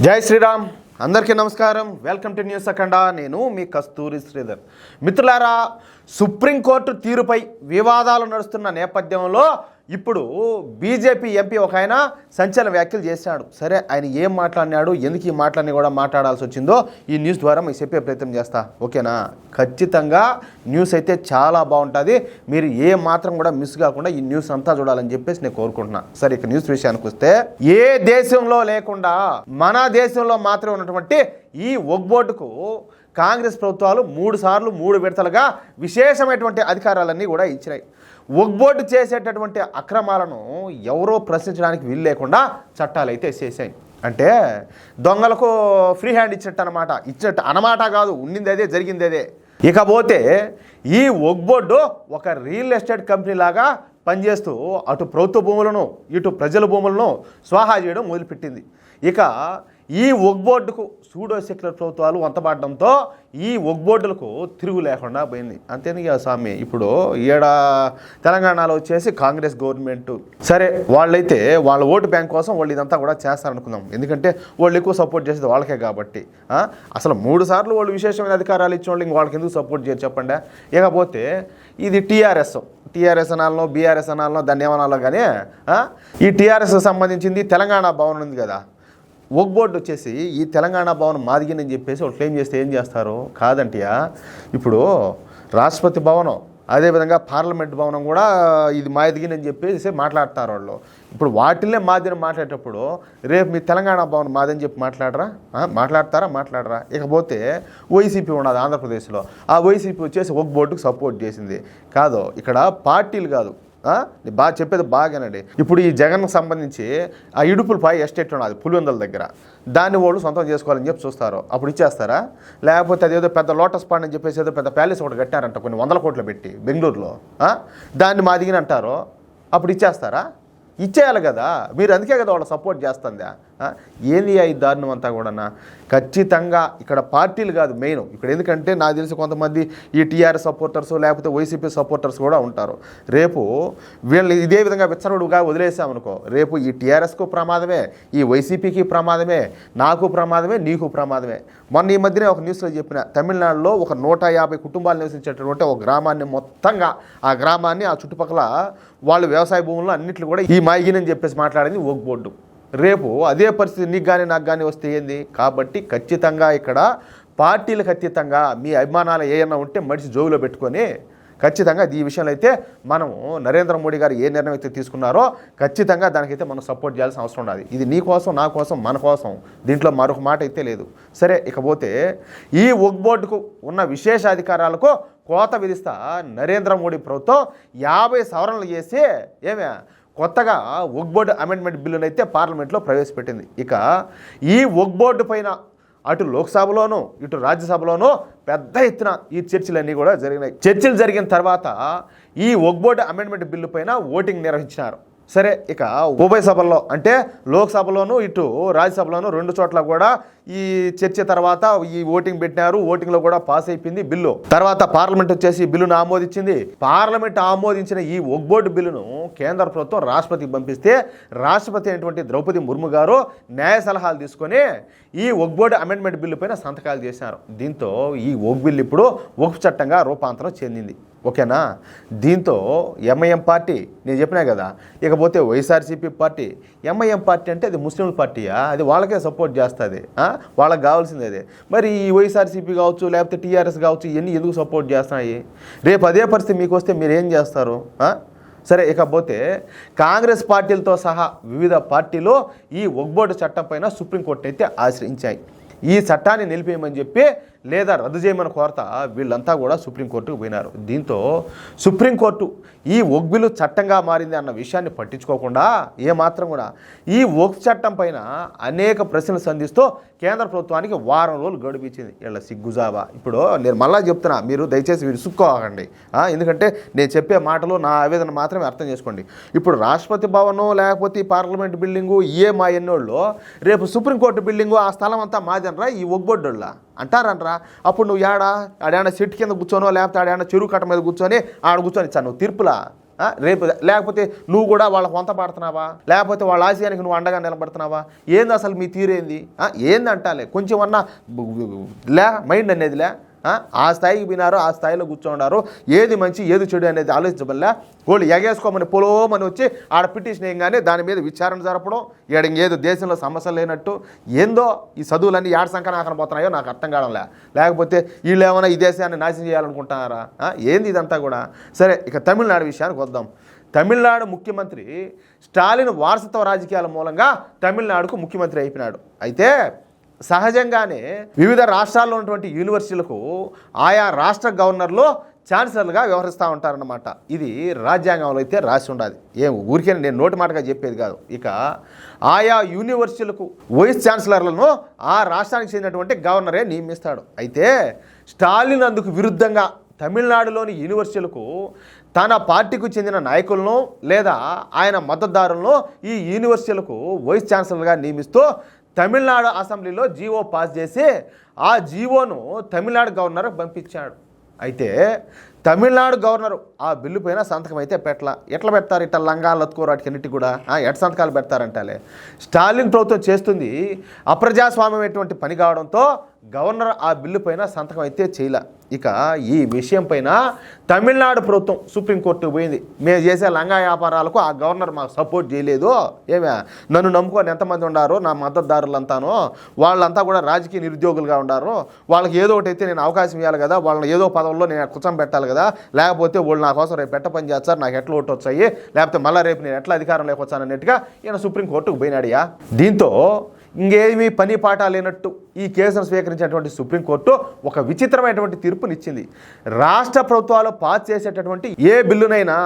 జై శ్రీరామ్. అందరికీ నమస్కారం. వెల్కమ్ టు న్యూస్ అఖండ. నేను మీ కస్తూరి శ్రీధర్. మిత్రులారా, సుప్రీంకోర్టు తీరుపై వివాదాలు నడుస్తున్న నేపథ్యంలో ఇప్పుడు బీజేపీ ఎంపీ ఒక ఆయన సంచలన వ్యాఖ్యలు చేశాడు. సరే, ఆయన ఏం మాట్లాడినాడు, ఎందుకు ఈ మాటలన్నీ కూడా మాట్లాడాల్సి వచ్చిందో ఈ న్యూస్ ద్వారా మీకు చెప్పే ప్రయత్నం చేస్తా. ఓకేనా? ఖచ్చితంగా న్యూస్ అయితే చాలా బాగుంటుంది. మీరు ఏ మాత్రం కూడా మిస్ కాకుండా ఈ న్యూస్ అంతా చూడాలని చెప్పేసి నేను కోరుకుంటున్నా. సరే, ఇక న్యూస్ విషయానికి వస్తే, ఏ దేశంలో లేకుండా మన దేశంలో మాత్రమే ఉన్నటువంటి ఈ వక్ఫ్ బోర్డుకు కాంగ్రెస్ ప్రభుత్వాలు 3 సార్లు 3 విడతలుగా విశేషమైనటువంటి అధికారాలన్నీ కూడా ఇచ్చినాయి. వక్ఫ్ బోర్డు చేసేటటువంటి అక్రమాలను ఎవరో ప్రశ్నించడానికి వీలు లేకుండా చట్టాలు అయితే చేశాయి. అంటే దొంగలకు ఫ్రీ హ్యాండ్ ఇచ్చినట్టు అనమాట కాదు, ఉండింది అదే, జరిగింది అదే. ఇకపోతే ఈ వక్ఫ్ బోర్డు ఒక రియల్ ఎస్టేట్ కంపెనీ లాగా పనిచేస్తూ అటు ప్రభుత్వ భూములను ఇటు ప్రజల భూములను స్వాహా చేయడం మొదలుపెట్టింది. ఇక ఈ వక్ఫ్ బోర్డుకు సూడో సెక్యులర్ ప్రభుత్వాలు వంతపడడంతో ఈ వక్ఫ్ బోర్డులకు తిరుగు లేకుండా పోయింది. అంతేందుకు స్వామి, ఇప్పుడు తెలంగాణలో వచ్చేసి కాంగ్రెస్ గవర్నమెంట్. సరే, వాళ్ళైతే వాళ్ళ ఓటు బ్యాంక్ కోసం వాళ్ళు ఇదంతా కూడా చేస్తారనుకుందాం. ఎందుకంటే వాళ్ళు ఎక్కువ సపోర్ట్ చేసేది వాళ్ళకే కాబట్టి. అసలు 3 సార్లు వాళ్ళు విశేషమైన అధికారాలు ఇచ్చిన వాళ్ళు వాళ్ళకి ఎందుకు సపోర్ట్ చేయరు చెప్పండి. ఇకపోతే ఇది టీఆర్ఎస్ అనాలనో బీఆర్ఎస్ అనాలనో దాన్ని ఏమనాలో కానీ ఈ టీఆర్ఎస్కి సంబంధించింది తెలంగాణ భవన్ ఉంది కదా, వక్ఫ్ బోర్డు వచ్చేసి ఈ తెలంగాణ భవన్ మాదిగినని చెప్పేసి వాళ్ళు క్లెయిమ్ చేస్తే ఏం చేస్తారు? కాదంటియా, ఇప్పుడు రాష్ట్రపతి భవనం అదేవిధంగా పార్లమెంట్ భవనం కూడా ఇది మాదిగినని చెప్పేసి మాట్లాడతారు వాళ్ళు. ఇప్పుడు వాటిల్నే మాదిని మాట్లాడేటప్పుడు రేపు మీ తెలంగాణ భవన్ మాదని చెప్పి మాట్లాడతారా? ఇకపోతే వైసీపీ ఉన్నది ఆంధ్రప్రదేశ్లో. ఆ వైసీపీ వచ్చేసి వక్ఫ్ బోర్డుకు సపోర్ట్ చేసింది. కాదు, ఇక్కడ పార్టీలు కాదు, బాగా చెప్పేది బాగానండి. ఇప్పుడు ఈ జగన్కు సంబంధించి ఆ ఇడుపులపై ఎస్టేట్ ఉన్నది పులివెందుల దగ్గర, దాన్ని వాళ్ళు సొంతం చేసుకోవాలని చెప్పి చూస్తారు. అప్పుడు ఇచ్చేస్తారా? లేకపోతే అదేదో పెద్ద లోటస్ పాండ్ అని చెప్పేసి ఏదో పెద్ద ప్యాలెస్ ఒకటి కట్టారంట కొన్ని 100 కోట్లు పెట్టి బెంగళూరులో, దాన్ని మాదిగిన అంటారు. అప్పుడు ఇచ్చేస్తారా? ఇచ్చేయాలి కదా. మీరు అందుకే కదా వాళ్ళు సపోర్ట్ చేస్తుందా? ఏంది ఈ దారుణం అంతా కూడా? ఖచ్చితంగా ఇక్కడ పార్టీలు కాదు మెయిన్ ఇక్కడ. ఎందుకంటే నాకు తెలిసి కొంతమంది ఈ టీఆర్ఎస్ సపోర్టర్స్ లేకపోతే వైసీపీ సపోర్టర్స్ కూడా ఉంటారు. రేపు వీళ్ళు ఇదే విధంగా విచ్చరుడుగా వదిలేసామనుకో, రేపు ఈ టీఆర్ఎస్కు ప్రమాదమే, ఈ వైసీపీకి ప్రమాదమే, నాకు ప్రమాదమే, నీకు ప్రమాదమే. మొన్న ఈ మధ్యనే ఒక న్యూస్లో చెప్పిన, తమిళనాడులో ఒక 150 కుటుంబాలు నివసించేటటువంటి ఒక గ్రామాన్ని మొత్తంగా ఆ గ్రామాన్ని ఆ చుట్టుపక్కల వాళ్ళు వ్యవసాయ భూముల్లో అన్నింటిలో కూడా ఈ మాయిగినని చెప్పేసి మాట్లాడింది వక్ఫ్ బోర్డు. రేపు అదే పరిస్థితి నీకు కానీ నాకు కానీ వస్తే ఏంది? కాబట్టి ఖచ్చితంగా ఇక్కడ పార్టీలకు అతీతంగా మీ అభిమానాలు ఏమైనా ఉంటే మనిషి జోబులో పెట్టుకొని ఖచ్చితంగా ఈ విషయంలో అయితే మనము నరేంద్ర మోడీ గారు ఏ నిర్ణయం అయితే తీసుకున్నారో ఖచ్చితంగా దానికైతే మనం సపోర్ట్ చేయాల్సిన అవసరం ఉన్నది. ఇది నీ కోసం, నా కోసం, మన కోసం, దీంట్లో మరొక మాట అయితే లేదు. సరే, ఇకపోతే ఈ వక్ఫ్ బోర్డుకు ఉన్న విశేష అధికారాలకు కోత విధిస్తా నరేంద్ర మోడీ ప్రభుత్వం 50 సవరణలు చేసి కొత్తగా వక్ఫ్ బోర్డు అమెండ్మెంట్ బిల్లును అయితే పార్లమెంట్లో ప్రవేశపెట్టింది. ఇక ఈ వక్ఫ్ బోర్డు పైన అటు లోక్సభలోనూ ఇటు రాజ్యసభలోనూ పెద్ద ఎత్తున ఈ చర్చలన్నీ కూడా జరిగినాయి. చర్చలు జరిగిన తర్వాత ఈ వక్ఫ్ బోర్డు అమెండ్మెంట్ బిల్లు పైన ఓటింగ్ నిర్వహించినారు. సరే, ఇక ఉభయ సభల్లో అంటే లోక్సభలోనూ ఇటు రాజ్యసభలోనూ 2 చోట్ల కూడా ఈ చర్చ తర్వాత ఈ ఓటింగ్ పెట్టినారు. ఓటింగ్లో కూడా పాస్ అయిపోయింది బిల్లు. తర్వాత పార్లమెంట్ వచ్చేసి బిల్లును ఆమోదించింది. పార్లమెంట్ ఆమోదించిన ఈ వక్ఫ్ బోర్డు బిల్లును కేంద్ర ప్రభుత్వం రాష్ట్రపతికి పంపిస్తే రాష్ట్రపతి అయినటువంటి ద్రౌపది ముర్ము గారు న్యాయ సలహాలు తీసుకొని ఈ వక్ఫ్ బోర్డు అమెండ్మెంట్ బిల్లు పైన సంతకాలు చేశారు. దీంతో ఈ వక్ఫ్ బిల్లు ఇప్పుడు వక్ఫ్ చట్టంగా రూపాంతరం చెందింది. ఓకేనా? దీంతో ఎంఐఎం పార్టీ నేను చెప్పినా కదా, ఇకపోతే వైఎస్ఆర్సీపీ పార్టీ. ఎంఐఎం పార్టీ అంటే అది ముస్లింల పార్టీయా? అది వాళ్ళకే సపోర్ట్ చేస్తుంది, వాళ్ళకి కావాల్సింది అదే. మరి ఈ వైఎస్ఆర్సీపీ కావచ్చు లేకపోతే టీఆర్ఎస్ కావచ్చు, ఇవన్నీ ఎందుకు సపోర్ట్ చేస్తున్నాయి? రేపు అదే పరిస్థితి మీకు వస్తే మీరు ఏం చేస్తారు? సరే, ఇకపోతే కాంగ్రెస్ పార్టీలతో సహా వివిధ పార్టీలు ఈ వక్ఫ్ బోర్డు చట్టం పైన సుప్రీంకోర్టుని అయితే ఆశ్రయించాయి. ఈ చట్టాన్ని నిలిపేయమని చెప్పి లేదా రద్దు చేయమని కోరత వీళ్ళంతా కూడా సుప్రీంకోర్టుకు పోయినారు. దీంతో సుప్రీంకోర్టు ఈ వక్ఫ్ బిల్లు చట్టంగా మారింది అన్న విషయాన్ని పట్టించుకోకుండా ఏమాత్రం కూడా ఈ వక్ఫ్ చట్టం పైన అనేక ప్రశ్నలు సంధిస్తూ కేంద్ర ప్రభుత్వానికి వారం రోజులు గడువిచ్చింది. వీళ్ళ సిగ్గుజాబా. ఇప్పుడు నేను మళ్ళా చెప్తున్నా, మీరు దయచేసి విసుక్కోకండి. ఎందుకంటే నేను చెప్పే మాటలు నా ఆవేదన మాత్రమే అర్థం చేసుకోండి. ఇప్పుడు రాష్ట్రపతి భవను లేకపోతే ఈ పార్లమెంట్ బిల్డింగు మా ఎన్నోళ్ళు రేపు సుప్రీంకోర్టు బిల్డింగు ఆ స్థలం అంతా మాదనరా ఈ వక్ఫ్ బోర్డు అంటారంటరా. అప్పుడు నువ్వు ఆడాడ చెట్టు కింద కూర్చోనో లేకపోతే ఆడాడ చెరువు కట్ట మీద కూర్చొని ఆడ కూర్చొని ఇచ్చాను నువ్వు తీర్పులా రేపు లేకపోతే నువ్వు కూడా వాళ్ళకు వంత పడుతున్నావా, లేకపోతే వాళ్ళ ఆశయానికి నువ్వు అండగా నిలబడుతున్నావా? ఏంది అసలు మీ తీరేంది? ఏందంటాలే కొంచెం అన్నా మైండ్ అనేది ఆ స్థాయికి పోయినారు, ఆ స్థాయిలో కూర్చోన్నారు. ఏది మంచి ఏది చెడు అనేది ఆలోచించబల్లా. వాళ్ళు ఎగేసుకోమని పొలోమని వచ్చి ఆడ పిటిషన్ వేయగానే దాని మీద విచారణ జరపడం, ఏదో దేశంలో సమస్యలు లేనట్టు ఏందో ఈ చదువులన్నీ ఏడ సంకనాకన పోతున్నాయో నాకు అర్థం కావడంలే. లేకపోతే వీళ్ళు ఏమైనా ఈ దేశాన్ని నాశనం చేయాలనుకుంటున్నారా? ఏంది ఇదంతా కూడా? సరే, ఇక తమిళనాడు విషయానికి వద్దాం. తమిళనాడు ముఖ్యమంత్రి స్టాలిన్ వారసత్వ రాజకీయాల మూలంగా తమిళనాడుకు ముఖ్యమంత్రి అయిపోయినాడు. అయితే సహజంగానే వివిధ రాష్ట్రాల్లో ఉన్నటువంటి యూనివర్సిటీలకు ఆయా రాష్ట్ర గవర్నర్లు ఛాన్సలర్గా వ్యవహరిస్తూ ఉంటారన్నమాట. ఇది రాజ్యాంగంలో అయితే రాసి ఉండాలి. ఊరికే నేను నోటి మాటగా చెప్పేది కాదు. ఇక ఆయా యూనివర్సిటీలకు వైస్ ఛాన్సలర్లను ఆ రాష్ట్రానికి చెందినటువంటి గవర్నరే నియమిస్తాడు. అయితే స్టాలిన్ అందుకు విరుద్ధంగా తమిళనాడులోని యూనివర్సిటీలకు తన పార్టీకు చెందిన నాయకులను లేదా ఆయన మద్దతుదారులను ఈ యూనివర్సిటీలకు వైస్ ఛాన్సలర్గా నియమిస్తూ తమిళనాడు అసెంబ్లీలో జీవో పాస్ చేసి ఆ జీవోను తమిళనాడు గవర్నర్ పంపించాడు. అయితే తమిళనాడు గవర్నరు ఆ బిల్లు పైన సంతకం అయితే ఎట్లా పెడతారు? ఇట్లా లంగాలు లత్తుకోరు వాటికన్నిటి కూడా ఎట్ సంతకాలు పెడతారంటాలే. స్టాలిన్ ప్రభుత్వం చేస్తుంది అప్రజాస్వామ్యమైనటువంటి పని కావడంతో గవర్నర్ ఆ బిల్లు పైన సంతకం అయితే చేయలే. ఇక ఈ విషయం పైన తమిళనాడు ప్రభుత్వం సుప్రీంకోర్టుకు పోయింది. మేము చేసే లంగా వ్యాపారాలకు ఆ గవర్నర్ మాకు సపోర్ట్ చేయలేదు. నన్ను నమ్ముకొని ఎంతమంది ఉన్నారు నా మద్దతుదారులంతానో వాళ్ళంతా కూడా రాజకీయ నిరుద్యోగులుగా ఉన్నారు. వాళ్ళకి ఏదో ఒకటి అయితే నేను అవకాశం ఇవ్వాలి కదా, వాళ్ళని ఏదో పదవుల్లో నేను కూర్చొని పెట్టాలి కదా, లేకపోతే వాళ్ళు నా కోసం రేపు పెట్ట పని చేస్తారు, నాకు ఎట్లా ఓటు వచ్చాయి, లేకపోతే మళ్ళీ రేపు నేను ఎట్లా అధికారం లేకొచ్చాను అన్నట్టుగా ఈయన సుప్రీంకోర్టుకు పోయినాడియా. దీంతో ఇంకేమీ పని పాట లేనట్టు ఈ కేసును స్వీకరించినటువంటి సుప్రీంకోర్టు ఒక విచిత్రమైనటువంటి తీర్పునిచ్చింది. రాష్ట్ర ప్రభుత్వాలు పాస్ చేసేటటువంటి ఏ బిల్లునైనా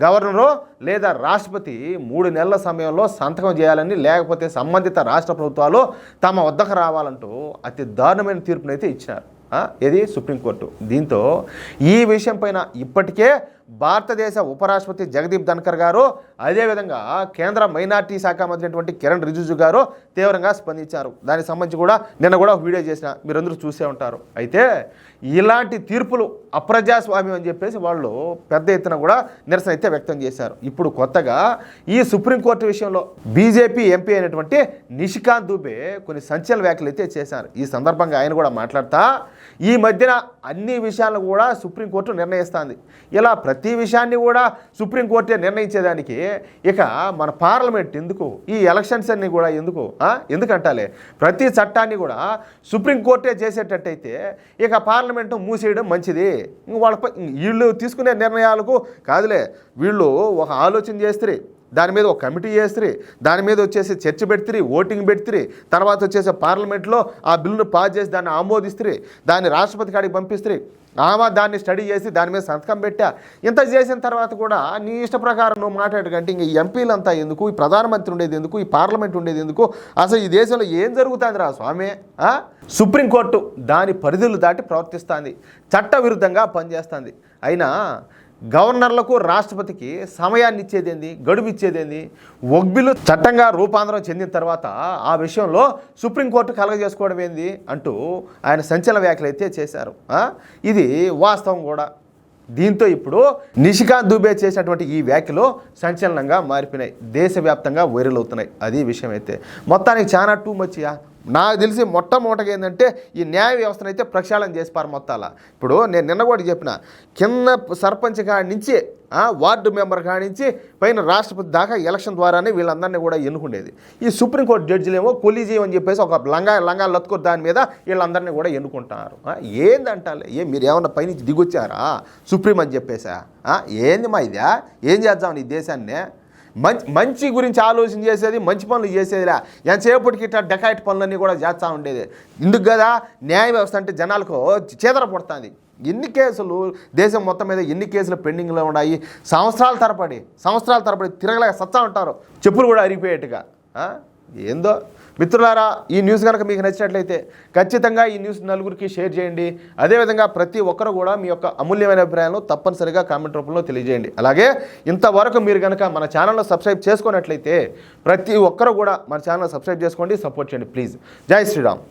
గవర్నరు లేదా రాష్ట్రపతి 3 నెలల సమయంలో సంతకం చేయాలని, లేకపోతే సంబంధిత రాష్ట్ర ప్రభుత్వాలు తమ వద్దకు రావాలంటూ అతి దారుణమైన తీర్పునైతే ఇచ్చినారు. ఇది సుప్రీంకోర్టు. దీంతో ఈ విషయం పైన ఇప్పటికే భారతదేశ ఉపరాష్ట్రపతి జగదీప్ ధన్కర్ గారు, అదేవిధంగా కేంద్ర మైనార్టీ శాఖ మంత్రి అయినటువంటి కిరణ్ రిజిజు గారు తీవ్రంగా స్పందించారు. దానికి సంబంధించి కూడా నిన్న కూడా ఒక వీడియో చేసిన మీరందరూ చూసే ఉంటారు. అయితే ఇలాంటి తీర్పులు అప్రజాస్వామ్యం అని చెప్పేసి వాళ్ళు పెద్ద ఎత్తున కూడా నిరసన అయితే వ్యక్తం చేశారు. ఇప్పుడు కొత్తగా ఈ సుప్రీంకోర్టు విషయంలో బీజేపీ ఎంపీ అయినటువంటి నిషికాంత్ దుబే కొన్ని సంచలన వ్యాఖ్యలు అయితే చేశారు. ఈ సందర్భంగా ఆయన కూడా మాట్లాడుతా ఈ మధ్యన అన్ని విషయాలను కూడా సుప్రీంకోర్టు నిర్ణయిస్తుంది. ఇలా ప్రతి విషయాన్ని కూడా సుప్రీంకోర్టే నిర్ణయించేదానికి ఇక మన పార్లమెంట్ ఎందుకు, ఈ ఎలక్షన్స్ అన్నీ కూడా ఎందుకంటాలే ప్రతి చట్టాన్ని కూడా సుప్రీంకోర్టే చేసేటట్టయితే ఇక పార్లమెంటు మూసేయడం మంచిది. వాళ్ళపై వీళ్ళు తీసుకునే నిర్ణయాలకు కాదులే, వీళ్ళు ఒక ఆలోచన చేస్తే దాని మీద ఒక కమిటీ చేస్తారు, దాని మీద వచ్చేసి చర్చ పెడతారు, ఓటింగ్ పెడతారు, తర్వాత వచ్చేసి పార్లమెంట్లో ఆ బిల్లును పాస్ చేసి దాన్ని ఆమోదిస్తారు, దాన్ని రాష్ట్రపతి కాడికి పంపిస్తారు, దాన్ని స్టడీ చేసి దాని మీద సంతకం పెట్టా. ఇంత చేసిన తర్వాత కూడా నీ ఇష్ట ప్రకారం నువ్వు మాట్లాడకంటే ఇంక ఈ ఎంపీలంతా ఎందుకు, ఈ ప్రధానమంత్రి ఉండేది ఎందుకు, ఈ పార్లమెంట్ ఉండేది ఎందుకు, అసలు ఈ దేశంలో ఏం జరుగుతుంది రా స్వామి? సుప్రీంకోర్టు దాని పరిధులు దాటి ప్రవర్తిస్తుంది, చట్ట విరుద్ధంగా పనిచేస్తుంది. అయినా గవర్నర్లకు రాష్ట్రపతికి సమయాన్ని ఇచ్చేదేంది, గడువు ఇచ్చేదేంది? ఒక బిల్లు చట్టంగా రూపాంతరం చెందిన తర్వాత ఆ విషయంలో సుప్రీంకోర్టు కలగజేసుకోవడం ఏంది అంటూ ఆయన సంచలన వ్యాఖ్యలు అయితే చేశారు. ఇది వాస్తవం కూడా. దీంతో ఇప్పుడు నిషికాంత్ దుబే చేసినటువంటి ఈ వ్యాఖ్యలు సంచలనంగా మారిపోయినాయి, దేశవ్యాప్తంగా వైరల్ అవుతున్నాయి. అది విషయం అయితే మొత్తానికి చాలా టూ మచ్. నాకు తెలిసి మొట్టమొదటిగా ఏంటంటే ఈ న్యాయ వ్యవస్థను అయితే ప్రక్షాళన చేసిపారు మొత్తాల. ఇప్పుడు నేను నిన్న కూడా చెప్పిన, కింద సర్పంచ్ కాడి నుంచి వార్డు మెంబర్ కాడి నుంచి పైన రాష్ట్రపతి దాకా ఎలక్షన్ ద్వారానే వీళ్ళందరినీ కూడా ఎన్నుకునేది. ఈ సుప్రీంకోర్టు జడ్జిలేమో కొలీజియం అని చెప్పేసి ఒక లంగా లత్తుకో దాని మీద వీళ్ళందరినీ కూడా ఎన్నుకుంటున్నారు. ఏందంటాలే, మీరు ఏమన్నా పైనుంచి దిగొచ్చారా సుప్రీం అని చెప్పేసా? ఏంది మా ఇదా? ఏం చేద్దాం ఈ దేశాన్ని? మంచి గురించి ఆలోచన చేసేది, మంచి పనులు చేసేదిలా, ఎంతసేపటికి ఇట్లా డెకాయిట్ పనులన్నీ కూడా చేస్తూ ఉండేది. ఇందుకు కదా న్యాయ వ్యవస్థ అంటే జనాలకు చేదర పడుతుంది. ఎన్ని కేసులు దేశం మొత్తం మీద ఎన్ని కేసులు పెండింగ్లో ఉన్నాయి, సంవత్సరాల తరబడి తిరగలేక సత్తా ఉంటారు, చెప్పులు కూడా అరిగిపోయేట్టుగా. ఏందో మిత్రులారా, ఈ న్యూస్ కనుక మీకు నచ్చినట్లయితే ఖచ్చితంగా ఈ న్యూస్ నలుగురికి షేర్ చేయండి. అదేవిధంగా ప్రతి ఒక్కరు కూడా మీ యొక్క అమూల్యమైన అభిప్రాయాలను తప్పనిసరిగా కామెంట్ రూపంలో తెలియజేయండి. అలాగే ఇంతవరకు మీరు కనుక మన ఛానల్లో సబ్స్క్రైబ్ చేసుకున్నట్లయితే ప్రతి ఒక్కరు కూడా మన ఛానల్ సబ్స్క్రైబ్ చేసుకోండి, సపోర్ట్ చేయండి ప్లీజ్. జై శ్రీరామ్.